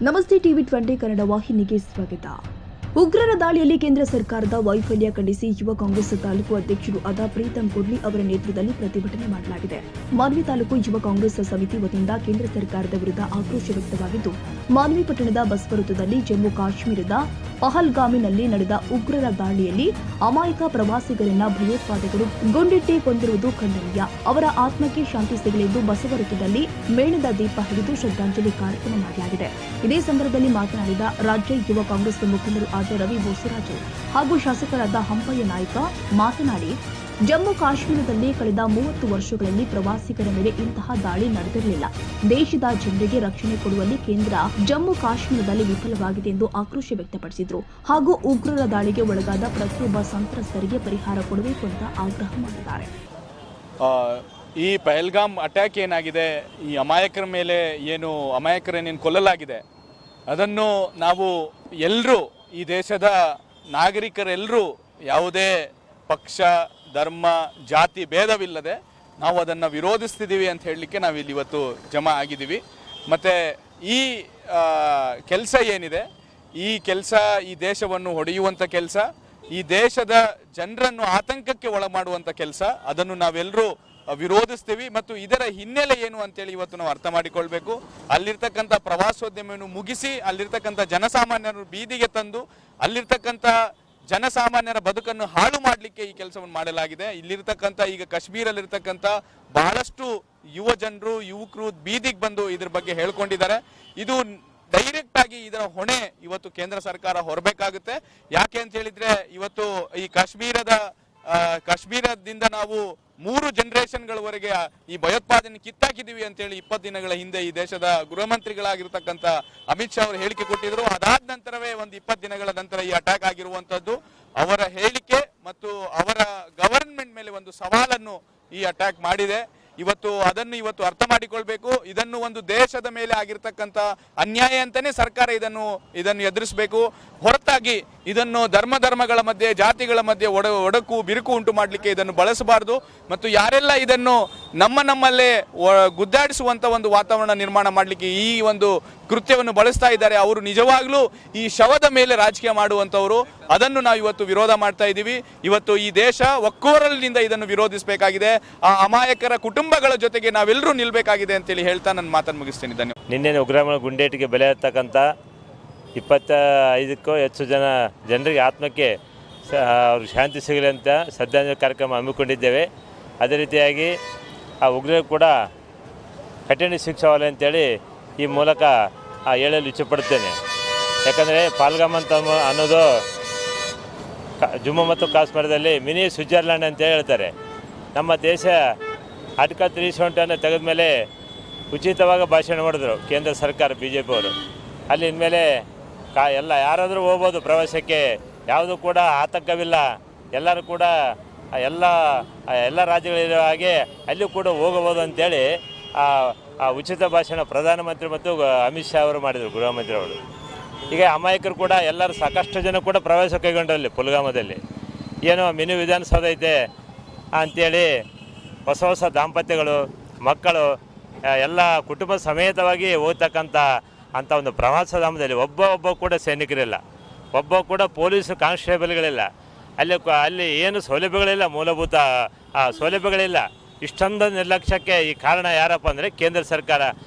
ನಮಸ್ತೆ ಟಿವಿ 20 ಕನ್ನಡ ವಾಹಿನಿಗೆ ಸ್ವಾಗತ. ಉಗ್ರರ ದಾಳಿಯಲ್ಲಿ ಕೇಂದ್ರ ಸರ್ಕಾರದ ವೈಫಲ್ಯ ಖಂಡಿಸಿ ಯುವ ಕಾಂಗ್ರೆಸ್ ತಾಲೂಕು ಅಧ್ಯಕ್ಷರು ಆದ ಪ್ರೀತಂ ಕುರ್ಲಿ ಅವರ ನೇತೃತ್ವದಲ್ಲಿ ಪ್ರತಿಭಟನೆ ಮಾಡಲಾಗಿದೆ. ಮಾನ್ವಿ ತಾಲೂಕು ಯುವ ಕಾಂಗ್ರೆಸ್ ಸಮಿತಿ ವತಿಯಿಂದ ಕೇಂದ್ರ ಸರ್ಕಾರದ ವಿರುದ್ಧ ಆಕ್ರೋಶ ವ್ಯಕ್ತವಾಗಿದ್ದು, ಮಾನ್ವಿ ಪಟ್ಟಣದ ಬಸ್ ವೃತ್ತದಲ್ಲಿ ಜಮ್ಮು ಕಾಶ್ಮೀರದ ಪಹಲ್ಗಾಮಿನಲ್ಲಿ ನಡೆದ ಉಗ್ರರ ದಾಳಿಯಲ್ಲಿ ಅಮಾಯಕ ಪ್ರವಾಸಿಗರನ್ನ ಭಯೋತ್ಪಾದಕರು ಗುಂಡಿಟ್ಟಿ ಕೊಂದಿರುವುದು ಖಂಡನೀಯ. ಅವರ ಆತ್ಮಕ್ಕೆ ಶಾಂತಿ ಸಿಗಲೆಂದು ಬಸವ ವೃತ್ತದಲ್ಲಿ ಮೇಣದ ದೀಪ ಹಿಡಿದು ಶ್ರದ್ಧಾಂಜಲಿ ಕಾರ್ಯಕ್ರಮ ಮಾಡಲಾಗಿದೆ. ಇದೇ ಸಂದರ್ಭದಲ್ಲಿ ಮಾತನಾಡಿದ ರಾಜ್ಯ ಯುವ ಕಾಂಗ್ರೆಸ್ ಮುಖಂಡರು ಆದ ರವಿ ಬೋಸರಾಜು ಹಾಗೂ ಶಾಸಕರಾದ ಹಂಪಯ್ಯ ನಾಯ್ಕ ಮಾತನಾಡಿ, ಜಮ್ಮು ಕಾಶ್ಮೀರದಲ್ಲಿ ಕಳೆದ 30 ವರ್ಷಗಳಲ್ಲಿ ಪ್ರವಾಸಿಗರ ಮೇಲೆ ಇಂತಹ ದಾಳಿ ನಡೆದಿರಲಿಲ್ಲ. ದೇಶದ ಜನರಿಗೆ ರಕ್ಷಣೆ ಕೊಡುವಲ್ಲಿ ಕೇಂದ್ರ ಜಮ್ಮು ಕಾಶ್ಮೀರದಲ್ಲಿ ವಿಫಲವಾಗಿದೆ ಎಂದು ಆಕ್ರೋಶ ವ್ಯಕ್ತಪಡಿಸಿದರು. ಹಾಗೂ ಉಗ್ರರ ದಾಳಿಗೆ ಒಳಗಾದ ಪ್ರತಿಯೊಬ್ಬ ಸಂತ್ರಸ್ತರಿಗೆ ಪರಿಹಾರ ಕೊಡಬೇಕು ಅಂತ ಆಗ್ರಹ ಮಾಡಿದ್ದಾರೆ. ಈ ಪಹಲ್ಗಾಮ್ ಅಟ್ಯಾಕ್ ಏನಾಗಿದೆ, ಈ ಅಮಾಯಕರ ಮೇಲೆ ಏನು ಅಮಾಯಕರನ್ನೇನು ಕೊಲ್ಲಲಾಗಿದೆ, ಅದನ್ನು ನಾವು ಎಲ್ಲರೂ, ಈ ದೇಶದ ನಾಗರಿಕರೆಲ್ಲರೂ ಯಾವುದೇ ಪಕ್ಷ, ಧರ್ಮ, ಜಾತಿ ಭೇದವಿಲ್ಲದೆ ನಾವು ಅದನ್ನು ವಿರೋಧಿಸ್ತಿದ್ದೀವಿ ಅಂತ ಹೇಳಲಿಕ್ಕೆ ನಾವಿಲ್ಲಿ ಇವತ್ತು ಜಮಾ ಆಗಿದ್ದೀವಿ. ಮತ್ತು ಈ ಕೆಲಸ ಏನಿದೆ, ಈ ಕೆಲಸ ಈ ದೇಶವನ್ನು ಹೊಡೆಯುವಂಥ ಕೆಲಸ, ಈ ದೇಶದ ಜನರನ್ನು ಆತಂಕಕ್ಕೆ ಒಳಮಾಡುವಂಥ ಕೆಲಸ, ಅದನ್ನು ನಾವೆಲ್ಲರೂ ವಿರೋಧಿಸ್ತೀವಿ. ಮತ್ತು ಇದರ ಹಿನ್ನೆಲೆ ಏನು ಅಂತೇಳಿ ಇವತ್ತು ನಾವು ಅರ್ಥ ಮಾಡಿಕೊಳ್ಬೇಕು. ಅಲ್ಲಿರ್ತಕ್ಕಂಥ ಪ್ರವಾಸೋದ್ಯಮವನ್ನು ಮುಗಿಸಿ ಅಲ್ಲಿರ್ತಕ್ಕಂಥ ಜನಸಾಮಾನ್ಯರು ಬೀದಿಗೆ ತಂದು ಅಲ್ಲಿರ್ತಕ್ಕಂಥ ಜನಸಾಮಾನ್ಯರ ಬದುಕನ್ನು ಹಾಳು ಮಾಡಲಿಕ್ಕೆ ಈ ಕೆಲಸವನ್ನು ಮಾಡಲಾಗಿದೆ. ಇಲ್ಲಿರ್ತಕ್ಕಂಥ ಈಗ ಕಾಶ್ಮೀರಲ್ಲಿರ್ತಕ್ಕಂಥ ಬಹಳಷ್ಟು ಯುವಕರು ಬೀದಿಗೆ ಬಂದು ಇದ್ರ ಬಗ್ಗೆ ಹೇಳ್ಕೊಂಡಿದ್ದಾರೆ. ಇದು ಡೈರೆಕ್ಟ್ ಆಗಿ ಇದರ ಹೊಣೆ ಇವತ್ತು ಕೇಂದ್ರ ಸರ್ಕಾರ ಹೊರಬೇಕಾಗುತ್ತೆ. ಯಾಕೆ ಅಂತ ಹೇಳಿದ್ರೆ, ಇವತ್ತು ಈ ಕಾಶ್ಮೀರದಿಂದ ನಾವು 3 ಜನರೇಷನ್ಗಳವರೆಗೆ ಈ ಭಯೋತ್ಪಾದನೆ ಕಿತ್ತಾಕಿದ್ದೀವಿ ಅಂತೇಳಿ 20 ದಿನಗಳ ಹಿಂದೆ ಈ ದೇಶದ ಗೃಹ ಮಂತ್ರಿಗಳಾಗಿರ್ತಕ್ಕಂಥ ಅಮಿತ್ ಶಾ ಅವರು ಹೇಳಿಕೆ ಕೊಟ್ಟಿದ್ರು. ಅದಾದ ನಂತರವೇ ಒಂದು 20 ದಿನಗಳ ನಂತರ ಈ ಅಟ್ಯಾಕ್ ಆಗಿರುವಂತದ್ದು. ಅವರ ಹೇಳಿಕೆ ಮತ್ತು ಅವರ ಗವರ್ಮೆಂಟ್ ಮೇಲೆ ಒಂದು ಸವಾಲನ್ನು ಈ ಅಟ್ಯಾಕ್ ಮಾಡಿದೆ. ಅದನ್ನು ಇವತ್ತು ಅರ್ಥ ಮಾಡಿಕೊಳ್ಬೇಕು. ಇದನ್ನು ಒಂದು ದೇಶದ ಮೇಲೆ ಆಗಿರ್ತಕ್ಕಂಥ ಅನ್ಯಾಯ ಅಂತಾನೆ ಸರ್ಕಾರ ಇದನ್ನು ಎದುರಿಸಬೇಕು. ಹೊರತಾಗಿ ಇದನ್ನು ಧರ್ಮಗಳ ಮಧ್ಯೆ, ಜಾತಿಗಳ ಮಧ್ಯೆ ಒಡಕು ಬಿರುಕು ಉಂಟು ಮಾಡಲಿಕ್ಕೆ ಇದನ್ನು ಬಳಸಬಾರದು. ಮತ್ತು ಯಾರೆಲ್ಲ ಇದನ್ನು ನಮ್ಮಲ್ಲೇ ಗುದ್ದಾಡಿಸುವಂತ ಒಂದು ವಾತಾವರಣ ನಿರ್ಮಾಣ ಮಾಡಲಿಕ್ಕೆ ಈ ಒಂದು ಕೃತ್ಯವನ್ನು ಬಳಸ್ತಾ ಇದ್ದಾರೆ, ಅವರು ನಿಜವಾಗ್ಲೂ ಈ ಶವದ ಮೇಲೆ ರಾಜಕೀಯ ಮಾಡುವಂತವರು. ಅದನ್ನು ನಾವು ಇವತ್ತು ವಿರೋಧ ಮಾಡ್ತಾ ಇದ್ದೀವಿ. ಇವತ್ತು ಈ ದೇಶ ಒಕ್ಕೊರಲಿನಿಂದ ಇದನ್ನು ವಿರೋಧಿಸಬೇಕಾಗಿದೆ. ಆ ಅಮಾಯಕರ ಕುಟುಂಬಗಳ ಜೊತೆಗೆ ನಾವೆಲ್ಲರೂ ನಿಲ್ಲಬೇಕಾಗಿದೆ ಅಂತೇಳಿ ಹೇಳ್ತಾ ನನ್ನ ಮಾತನ್ನು ಮುಗಿಸ್ತೀನಿ. ಧನ್ಯವಾದ. ನಿನ್ನೆ ಉಗ್ರಗಳ ಗುಂಡೇಟಿಗೆ ಬೆಲೆ ಹತ್ತಕ್ಕಂಥ 25ಕ್ಕೂ ಹೆಚ್ಚು ಜನರಿಗೆ ಆತ್ಮಕ್ಕೆ ಅವ್ರಿಗೆ ಶಾಂತಿ ಸಿಗಲಿ ಅಂತ ಶ್ರದ್ಧಾಂಜಲಿ ಕಾರ್ಯಕ್ರಮ ಹಮ್ಮಿಕೊಂಡಿದ್ದೇವೆ. ಅದೇ ರೀತಿಯಾಗಿ ಆ ಉಗ್ರರು ಕೂಡ ಕಠಿಣ ಶಿಕ್ಷಾವಲ್ಲ ಅಂತೇಳಿ ಈ ಮೂಲಕ ಹೇಳಲು ಇಚ್ಛೆಪಡುತ್ತೇನೆ. ಯಾಕಂದರೆ ಪಹಲ್ಗಾಮ್ ಅಂತ ಅನ್ನೋದು ಜಮ್ಮು ಮತ್ತು ಕಾಶ್ಮೀರದಲ್ಲಿ ಮಿನಿ ಸ್ವಿಟ್ಜರ್ಲ್ಯಾಂಡ್ ಅಂತ ಹೇಳ್ತಾರೆ. ನಮ್ಮ ದೇಶ ಆರ್ಟಿಕಲ್ 370 ತೆಗೆದ ಮೇಲೆ ಉಚಿತವಾಗಿ ಭಾಷಣ ಮಾಡಿದ್ರು ಕೇಂದ್ರ ಸರ್ಕಾರ, BJP ಅವರು. ಅಲ್ಲಿ ಇನ್ಮೇಲೆ ಯಾರಾದರೂ ಹೋಗ್ಬೋದು ಪ್ರವಾಸಕ್ಕೆ, ಯಾವುದೂ ಕೂಡ ಆತಂಕವಿಲ್ಲ. ಎಲ್ಲರೂ ಕೂಡ ಎಲ್ಲ ರಾಜ್ಯಗಳಿರೋ ಹಾಗೆ ಅಲ್ಲೂ ಕೂಡ ಹೋಗಬಹುದು ಅಂತೇಳಿ ಆ ಉಚಿತ ಭಾಷಣ ಪ್ರಧಾನಮಂತ್ರಿ ಮತ್ತು ಅಮಿತ್ ಶಾ ಅವರು ಮಾಡಿದರು, ಗೃಹ ಮಂತ್ರಿ ಅವರು. ಈಗ ಅಮಾಯಕರು ಕೂಡ ಎಲ್ಲರೂ ಸಾಕಷ್ಟು ಜನ ಕೂಡ ಪ್ರವಾಸ ಕೈಗೊಂಡರಲ್ಲಿ ಪುಲ್ಗಾಮದಲ್ಲಿ. ಏನೋ ಮಿನಿ ವಿಧಾನಸೌಧ ಐತೆ ಅಂಥೇಳಿ ಹೊಸ ದಾಂಪತ್ಯಗಳು, ಮಕ್ಕಳು ಎಲ್ಲ ಕುಟುಂಬ ಸಮೇತವಾಗಿ ಹೋಗ್ತಕ್ಕಂಥ ಒಂದು ಪ್ರವಾಸಧಾಮದಲ್ಲಿ ಒಬ್ಬ ಕೂಡ ಸೈನಿಕರಿಲ್ಲ, ಒಬ್ಬ ಕೂಡ ಪೊಲೀಸ್ ಕಾನ್ಸ್ಟೇಬಲ್ಗಳಿಲ್ಲ. ಅಲ್ಲಿ ಏನು ಸೌಲಭ್ಯಗಳಿಲ್ಲ, ಮೂಲಭೂತ ಸೌಲಭ್ಯಗಳಿಲ್ಲ. ಇಷ್ಟೊಂದು ನಿರ್ಲಕ್ಷ್ಯಕ್ಕೆ ಈ ಕಾರಣ ಯಾರಪ್ಪ ಅಂದರೆ ಕೇಂದ್ರ ಸರ್ಕಾರ,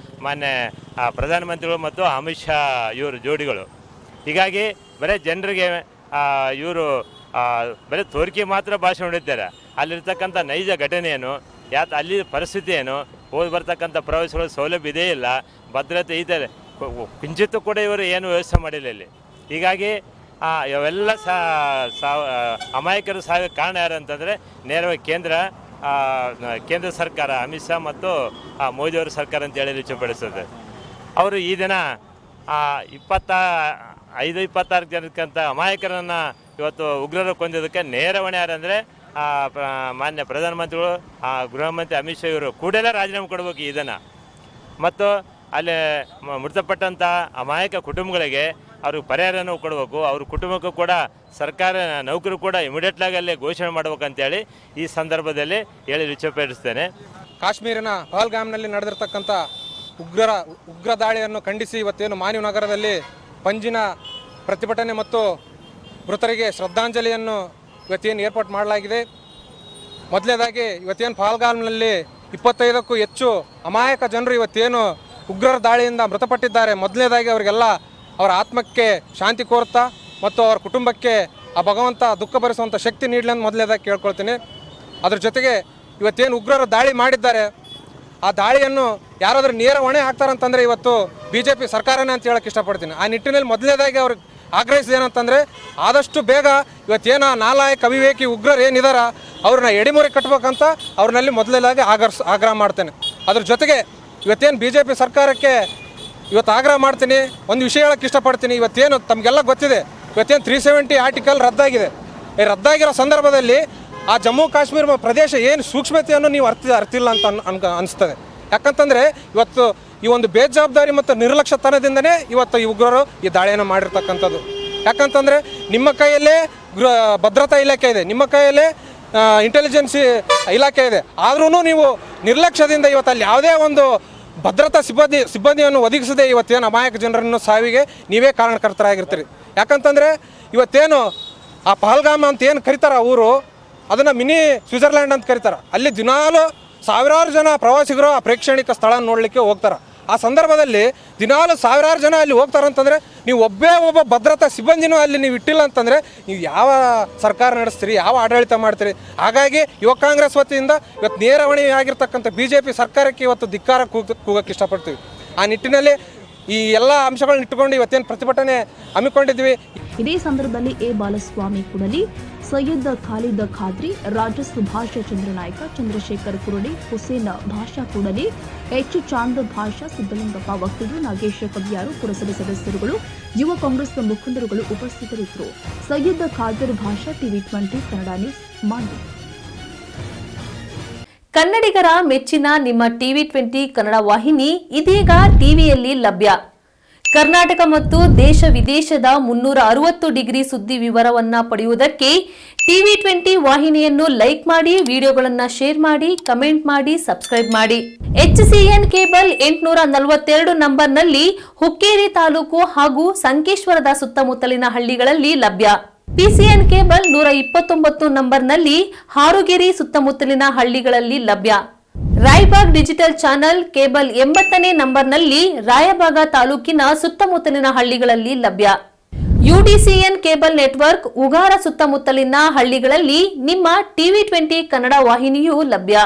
ಮಾನ್ಯ ಪ್ರಧಾನಮಂತ್ರಿಗಳು ಮತ್ತು ಅಮಿತ್ ಶಾ ಇವರು ಜೋಡಿಗಳು. ಹೀಗಾಗಿ ಬರೀ ಜನರಿಗೆ ಇವರು ಬರೀ ತೋರಿಕೆ ಮಾತ್ರ ಭಾಷಣ ಹೊಡಿತಾರೆ. ಅಲ್ಲಿರ್ತಕ್ಕಂಥ ನೈಜ ಘಟನೆ ಏನು, ಅಲ್ಲಿ ಪರಿಸ್ಥಿತಿ ಏನು, ಹೋಗಿ ಬರ್ತಕ್ಕಂಥ ಪ್ರವಾಸಿಗಳ ಸೌಲಭ್ಯ ಇದೇ ಇಲ್ಲ, ಭದ್ರತೆ ಇದೆ, ಕಿಂಚಿತ್ತೂ ಕೂಡ ಇವರು ಏನು ವ್ಯವಸ್ಥೆ ಮಾಡಿಲ್ಲ ಇಲ್ಲಿ. ಹೀಗಾಗಿ ಇವೆಲ್ಲ ಅಮಾಯಕರು ಸಾವಿಗೆ ಕಾರಣ ಯಾರು ಅಂತಂದರೆ ನೇರವಾಗಿ ಕೇಂದ್ರ ಸರ್ಕಾರ, ಅಮಿತ್ ಶಾ ಮತ್ತು ಮೋದಿಯವರ ಸರ್ಕಾರ ಅಂತ ಹೇಳಿ ಇಚ್ಛೆಪಡಿಸ್ತದೆ. ಅವರು ಈ ದಿನ 25-26 ಜನಕ್ಕಂಥ ಅಮಾಯಕರನ್ನು ಇವತ್ತು ಉಗ್ರರು ಕೊಂದಿದ್ದಕ್ಕೆ ನೇರ ಹೊಣೆ ಯಾರಂದರೆ ಮಾನ್ಯ ಪ್ರಧಾನಮಂತ್ರಿಗಳು, ಗೃಹ ಮಂತ್ರಿ ಅಮಿತ್ ಶಾ ಇವರು ಕೂಡಲೇ ರಾಜೀನಾಮೆ ಕೊಡಬೇಕು ಇದನ್ನು. ಮತ್ತು ಅಲ್ಲಿ ಮೃತಪಟ್ಟಂಥ ಅಮಾಯಕ ಕುಟುಂಬಗಳಿಗೆ ಅವ್ರಿಗೆ ಪರಿಹಾರನೂ ಕೊಡಬೇಕು. ಅವ್ರ ಕುಟುಂಬಕ್ಕೂ ಕೂಡ ಸರ್ಕಾರ ನೌಕರು ಕೂಡ ಇಮಿಡಿಯೇಟ್ಲಾಗಿ ಅಲ್ಲೇ ಘೋಷಣೆ ಮಾಡಬೇಕಂತೇಳಿ ಈ ಸಂದರ್ಭದಲ್ಲಿ ಹೇಳಿ ಇಚ್ಛೆಪಡಿಸ್ತೇನೆ. ಕಾಶ್ಮೀರಿನ ಪಹಲ್ಗಾಮ್ನಲ್ಲಿ ನಡೆದಿರ್ತಕ್ಕಂಥ ಉಗ್ರ ದಾಳಿಯನ್ನು ಖಂಡಿಸಿ ಇವತ್ತೇನು ಮಾನ್ಯ ನಗರದಲ್ಲಿ ಪಂಜಿನ ಪ್ರತಿಭಟನೆ ಮತ್ತು ಮೃತರಿಗೆ ಶ್ರದ್ಧಾಂಜಲಿಯನ್ನು ಇವತ್ತೇನು ಏರ್ಪಾಟ್ ಮಾಡಲಾಗಿದೆ. ಮೊದಲನೇದಾಗಿ ಇವತ್ತೇನು ಪಹಲ್ಗಾಮ್ನಲ್ಲಿ 25ಕ್ಕೂ ಹೆಚ್ಚು ಅಮಾಯಕ ಜನರು ಇವತ್ತೇನು ಉಗ್ರರ ದಾಳಿಯಿಂದ ಮೃತಪಟ್ಟಿದ್ದಾರೆ. ಮೊದಲನೇದಾಗಿ ಅವರಿಗೆಲ್ಲ ಅವರ ಆತ್ಮಕ್ಕೆ ಶಾಂತಿ ಕೋರುತ್ತಾ ಮತ್ತು ಅವರ ಕುಟುಂಬಕ್ಕೆ ಆ ಭಗವಂತ ದುಃಖ ಭರಿಸುವಂಥ ಶಕ್ತಿ ನೀಡಲಿ ಅಂತ ಮೊದಲನೇದಾಗಿ ಕೇಳ್ಕೊಳ್ತೀನಿ. ಅದ್ರ ಜೊತೆಗೆ ಇವತ್ತೇನು ಉಗ್ರರು ದಾಳಿ ಮಾಡಿದ್ದಾರೆ ಆ ದಾಳಿಯನ್ನು ಯಾರಾದರೂ ನೇರ ಹೊಣೆ ಹಾಕ್ತಾರಂತಂದರೆ ಇವತ್ತು BJP ಸರ್ಕಾರನೇ ಅಂತ ಹೇಳಕ್ಕೆ ಇಷ್ಟಪಡ್ತೀನಿ. ಆ ನಿಟ್ಟಿನಲ್ಲಿ ಮೊದಲನೇದಾಗಿ ಅವ್ರಿಗೆ ಆಗ್ರಹಿಸಿದೇನಂತಂದರೆ ಆದಷ್ಟು ಬೇಗ ಇವತ್ತೇನು ನಾಲಾಯಕ ಅವಿವೇಕಿ ಉಗ್ರರು ಏನಿದಾರ ಅವ್ರನ್ನ ಎಡಿಮುರಿ ಕಟ್ಟಬೇಕಂತ ಅವ್ರನ್ನಲ್ಲಿ ಮೊದಲನೇದಾಗಿ ಆಗ್ರಹ ಮಾಡ್ತೇನೆ. ಅದ್ರ ಜೊತೆಗೆ ಇವತ್ತೇನು BJP ಸರ್ಕಾರಕ್ಕೆ ಇವತ್ತು ಆಗ್ರಹ ಮಾಡ್ತೀನಿ, ಒಂದು ವಿಷಯ ಹೇಳೋಕ್ಕೆ ಇಷ್ಟಪಡ್ತೀನಿ. ಇವತ್ತೇನು ತಮಗೆಲ್ಲ ಗೊತ್ತಿದೆ, ಇವತ್ತೇನು 370 ಆರ್ಟಿಕಲ್ ರದ್ದಾಗಿದೆ. ಈ ರದ್ದಾಗಿರೋ ಸಂದರ್ಭದಲ್ಲಿ ಆ ಜಮ್ಮು ಕಾಶ್ಮೀರ ಪ್ರದೇಶ ಏನು ಸೂಕ್ಷ್ಮತೆಯನ್ನು ನೀವು ಅರ್ತಿಲ್ಲ ಅಂತ ಅನಿಸ್ತದೆ. ಯಾಕಂತಂದರೆ ಇವತ್ತು ಈ ಒಂದು ಬೇಜವಾಬ್ದಾರಿ ಮತ್ತು ನಿರ್ಲಕ್ಷ್ಯತನದಿಂದನೇ ಇವತ್ತು ಈ ಉಗ್ರರು ಈ ದಾಳಿಯನ್ನು ಮಾಡಿರ್ತಕ್ಕಂಥದ್ದು. ಯಾಕಂತಂದರೆ ನಿಮ್ಮ ಕೈಯಲ್ಲೇ ಭದ್ರತಾ ಇಲಾಖೆ ಇದೆ, ನಿಮ್ಮ ಕೈಯಲ್ಲೇ ಇಂಟೆಲಿಜೆನ್ಸಿ ಇಲಾಖೆ ಇದೆ, ಆದ್ರೂ ನೀವು ನಿರ್ಲಕ್ಷ್ಯದಿಂದ ಇವತ್ತು ಅಲ್ಲಿ ಯಾವುದೇ ಒಂದು ಭದ್ರತಾ ಸಿಬ್ಬಂದಿಯನ್ನು ಒದಗಿಸದೆ ಇವತ್ತೇನು ಅಮಾಯಕ ಜನರನ್ನು ಸಾವಿಗೆ ನೀವೇ ಕಾರಣಕರ್ತರಾಗಿರ್ತೀರಿ. ಯಾಕಂತಂದರೆ ಇವತ್ತೇನು ಆ ಪಹಲ್ಗಾಮ್ ಅಂತ ಏನು ಕರೀತಾರೆ ಊರು, ಅದನ್ನು ಮಿನಿ ಸ್ವಿಟ್ಜರ್ಲ್ಯಾಂಡ್ ಅಂತ ಕರೀತಾರೆ. ಅಲ್ಲಿ ದಿನಾಲು ಸಾವಿರಾರು ಜನ ಪ್ರವಾಸಿಗರು ಆ ಪ್ರೇಕ್ಷಣಿಕ ಸ್ಥಳ ನೋಡಲಿಕ್ಕೆ ಹೋಗ್ತಾರೆ. ಆ ಸಂದರ್ಭದಲ್ಲಿ ದಿನಾಲು ಸಾವಿರಾರು ಜನ ಅಲ್ಲಿ ಹೋಗ್ತಾರಂತಂದರೆ ನೀವು ಒಬ್ಬ ಭದ್ರತಾ ಸಿಬ್ಬಂದಿನೂ ಅಲ್ಲಿ ನೀವು ಇಟ್ಟಿಲ್ಲ ಅಂತಂದರೆ ನೀವು ಯಾವ ಸರ್ಕಾರ ನಡೆಸ್ತೀರಿ, ಯಾವ ಆಡಳಿತ ಮಾಡ್ತೀರಿ? ಹಾಗಾಗಿ ಯುವ ಕಾಂಗ್ರೆಸ್ ವತಿಯಿಂದ ಇವತ್ತು ನೇರ ಹೊಣೆಯಾಗಿರ್ತಕ್ಕಂಥ BJP ಸರ್ಕಾರಕ್ಕೆ ಇವತ್ತು ಧಿಕ್ಕಾರ ಕೂಗಕ್ಕೆ ಇಷ್ಟಪಡ್ತೀವಿ. ಆ ನಿಟ್ಟಿನಲ್ಲಿ ಈ ಎಲ್ಲ ಅಂಶಗಳನ್ನ ಇಟ್ಟುಕೊಂಡು ಇವತ್ತೇನು ಪ್ರತಿಭಟನೆ ಹಮ್ಮಿಕೊಂಡಿದ್ವಿ. ಇದೇ ಸಂದರ್ಭದಲ್ಲಿ ಎ ಬಾಲಸ್ವಾಮಿ ಕುಡಲಿ, ಸೈಯದ್ ಖಾಲಿದ್ ಖಾದ್ರಿ, ರಾಜಸ್ ಭಾಷಾ ಚಂದ್ರನಾಯ್ಕ, ಚಂದ್ರಶೇಖರ್ ಕುರಡಿ, ಹುಸೇನ್ ಭಾಷಾ ಕೂಡಲಿ, ಎಚ್ ಚಾಂದ್ ಭಾಷಾ, ಸಿದ್ದಲಿಂಗಪ್ಪ ವಕೀಲರು, ನಾಗೇಶ್ ಕವಿಯಾರು, ಪುರಸಭೆ ಸದಸ್ಯರುಗಳು, ಯುವ ಕಾಂಗ್ರೆಸ್ ಮುಖಂಡರುಗಳು ಉಪಸ್ಥಿತರಿದ್ದರು. ಸೈಯದ್ ಖಾದರ್ ಭಾಷಾ, TV20 ಕನ್ನಡ ನ್ಯೂಸ್, ಮಂಡ್ಯ. ಕನ್ನಡಿಗರ ಮೆಚ್ಚಿನ ನಿಮ್ಮ TV20 ಕನ್ನಡ ವಾಹಿನಿ ಇದೀಗ ಟಿವಿಯಲ್ಲಿ ಲಭ್ಯ. ಕರ್ನಾಟಕ ಮತ್ತು ದೇಶ ವಿದೇಶದ 360 ಡಿಗ್ರಿ ಸುದ್ದಿ ವಿವರವನ್ನ ಪಡೆಯುವುದಕ್ಕೆ TV20 ವಾಹಿನಿಯನ್ನು ಲೈಕ್ ಮಾಡಿ, ವಿಡಿಯೋಗಳನ್ನು ಶೇರ್ ಮಾಡಿ, ಕಮೆಂಟ್ ಮಾಡಿ, ಸಬ್ಸ್ಕ್ರೈಬ್ ಮಾಡಿ. HCN ಕೇಬಲ್ 842 ನಂಬರ್ನಲ್ಲಿ ಹುಕ್ಕೇರಿ ತಾಲೂಕು ಹಾಗೂ ಸಂಕೇಶ್ವರದ ಸುತ್ತಮುತ್ತಲಿನ ಹಳ್ಳಿಗಳಲ್ಲಿ ಲಭ್ಯ. PCN ಕೇಬಲ್ 129 ನಂಬರ್ನಲ್ಲಿ ಹಾರುಗೆರೆ ಸುತ್ತಮುತ್ತಲಿನ ಹಳ್ಳಿಗಳಲ್ಲಿ ಲಭ್ಯ. ರಾಯಬಾಗ್ ಡಿಜಿಟಲ್ ಚಾನೆಲ್ ಕೇಬಲ್ 80ನೇ ನಂಬರ್ನಲ್ಲಿ ರಾಯಬಾಗ ತಾಲೂಕಿನ ಸುತ್ತಮುತ್ತಲಿನ ಹಳ್ಳಿಗಳಲ್ಲಿ ಲಭ್ಯ. UDCN ಕೇಬಲ್ ನೆಟ್ವರ್ಕ್ ಉಗಾರ ಸುತ್ತಮುತ್ತಲಿನ ಹಳ್ಳಿಗಳಲ್ಲಿ ನಿಮ್ಮ TV20 ಕನ್ನಡ ವಾಹಿನಿಯೂ ಲಭ್ಯ.